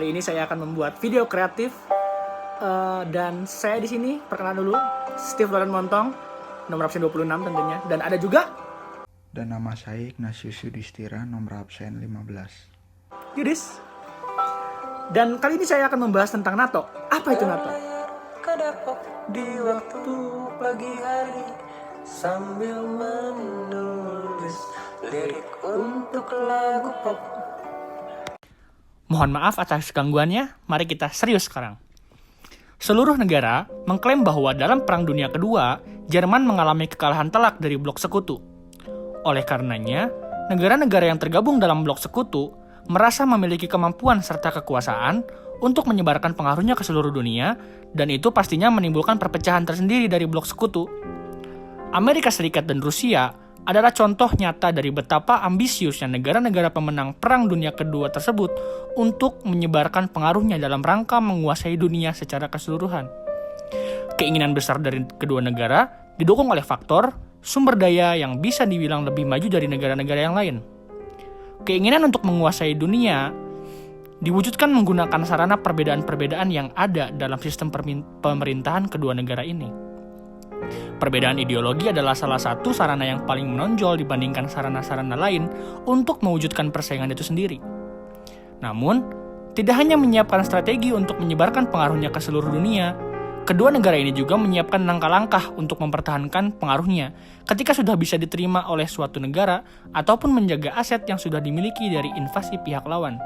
Kali ini saya akan membuat video kreatif dan saya di sini perkenalan dulu, Steve Loren Montong, nomor absen 26 tentunya, dan ada juga Dan nama saya Ignatius Yudhistira, nomor absen 15. Yudis. Dan kali ini saya akan membahas tentang NATO. Apa itu NATO? Ke Depok di waktu pagi hari sambil menulis lirik untuk lagu pop. Mohon maaf atas gangguannya, mari kita serius sekarang. Seluruh negara mengklaim bahwa dalam Perang Dunia Kedua, Jerman mengalami kekalahan telak dari blok sekutu. Oleh karenanya, negara-negara yang tergabung dalam blok sekutu merasa memiliki kemampuan serta kekuasaan untuk menyebarkan pengaruhnya ke seluruh dunia, dan itu pastinya menimbulkan perpecahan tersendiri dari blok sekutu. Amerika Serikat dan Rusia adalah contoh nyata dari betapa ambisiusnya negara-negara pemenang Perang Dunia Kedua tersebut untuk menyebarkan pengaruhnya dalam rangka menguasai dunia secara keseluruhan. Keinginan besar dari kedua negara didukung oleh faktor sumber daya yang bisa dibilang lebih maju dari negara-negara yang lain. Keinginan untuk menguasai dunia diwujudkan menggunakan sarana perbedaan-perbedaan yang ada dalam sistem pemerintahan kedua negara ini. Perbedaan ideologi adalah salah satu sarana yang paling menonjol dibandingkan sarana-sarana lain untuk mewujudkan persaingan itu sendiri. Namun, tidak hanya menyiapkan strategi untuk menyebarkan pengaruhnya ke seluruh dunia, kedua negara ini juga menyiapkan langkah-langkah untuk mempertahankan pengaruhnya ketika sudah bisa diterima oleh suatu negara ataupun menjaga aset yang sudah dimiliki dari invasi pihak lawan.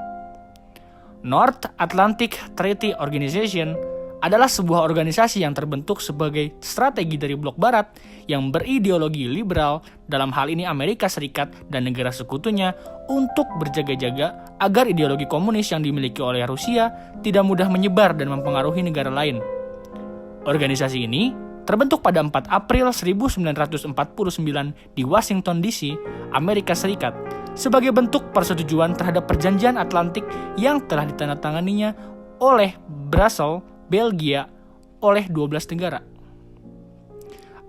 North Atlantic Treaty Organization adalah sebuah organisasi yang terbentuk sebagai strategi dari blok barat yang berideologi liberal, dalam hal ini Amerika Serikat dan negara sekutunya, untuk berjaga-jaga agar ideologi komunis yang dimiliki oleh Rusia tidak mudah menyebar dan mempengaruhi negara lain. Organisasi ini terbentuk pada 4 April 1949 di Washington DC, Amerika Serikat, sebagai bentuk persetujuan terhadap perjanjian Atlantik yang telah ditandatanganinya oleh Brussels, Belgia, oleh 12 negara.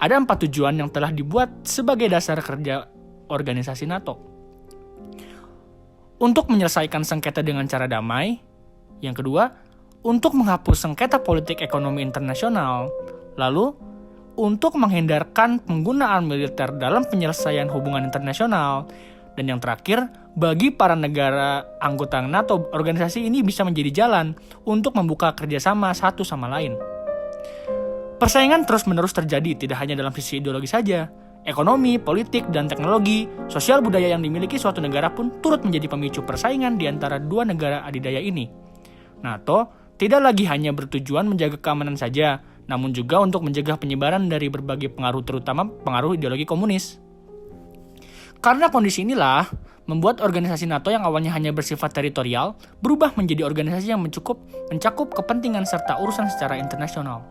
Ada 4 tujuan yang telah dibuat sebagai dasar kerja organisasi NATO. Untuk menyelesaikan sengketa dengan cara damai. Yang kedua, untuk menghapus sengketa politik ekonomi internasional. Lalu, untuk menghindarkan penggunaan militer dalam penyelesaian hubungan internasional. Dan yang terakhir, bagi para negara anggota NATO, organisasi ini bisa menjadi jalan untuk membuka kerjasama satu sama lain. Persaingan terus-menerus terjadi tidak hanya dalam sisi ideologi saja. Ekonomi, politik, dan teknologi, sosial budaya yang dimiliki suatu negara pun turut menjadi pemicu persaingan di antara dua negara adidaya ini. NATO tidak lagi hanya bertujuan menjaga keamanan saja, namun juga untuk mencegah penyebaran dari berbagai pengaruh, terutama pengaruh ideologi komunis. Karena kondisi inilah, membuat organisasi NATO yang awalnya hanya bersifat teritorial, berubah menjadi organisasi yang mencakup kepentingan serta urusan secara internasional.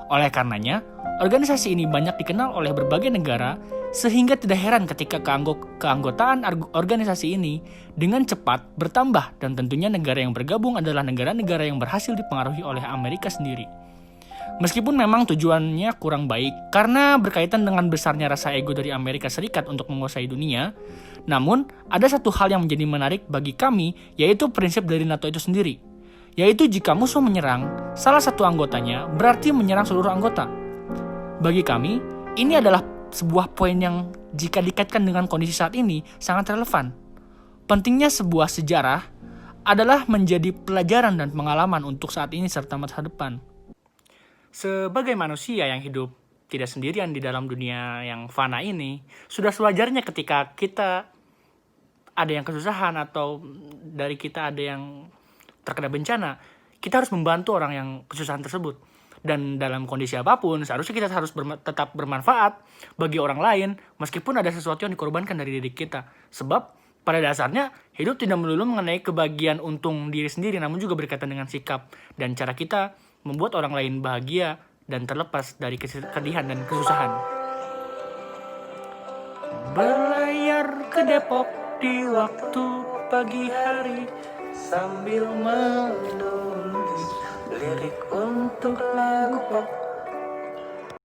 Oleh karenanya, organisasi ini banyak dikenal oleh berbagai negara, sehingga tidak heran ketika keanggotaan organisasi ini dengan cepat bertambah, dan tentunya negara yang bergabung adalah negara-negara yang berhasil dipengaruhi oleh Amerika sendiri. Meskipun memang tujuannya kurang baik karena berkaitan dengan besarnya rasa ego dari Amerika Serikat untuk menguasai dunia, namun ada satu hal yang menjadi menarik bagi kami, yaitu prinsip dari NATO itu sendiri, yaitu jika musuh menyerang salah satu anggotanya berarti menyerang seluruh anggota. Bagi kami, ini adalah sebuah poin yang jika dikaitkan dengan kondisi saat ini sangat relevan. Pentingnya sebuah sejarah adalah menjadi pelajaran dan pengalaman untuk saat ini serta masa depan. Sebagai manusia yang hidup tidak sendirian di dalam dunia yang fana ini, sudah sewajarnya ketika kita ada yang kesusahan atau dari kita ada yang terkena bencana, kita harus membantu orang yang kesusahan tersebut. Dan dalam kondisi apapun, seharusnya kita harus tetap bermanfaat bagi orang lain, meskipun ada sesuatu yang dikorbankan dari diri kita. Sebab pada dasarnya, hidup tidak melulu mengenai kebahagiaan untung diri sendiri, namun juga berkaitan dengan sikap dan cara kita membuat orang lain bahagia dan terlepas dari kesedihan dan kesusahan. Berlayar ke Depok di waktu pagi hari sambil menulis lirik untuk lagu pop.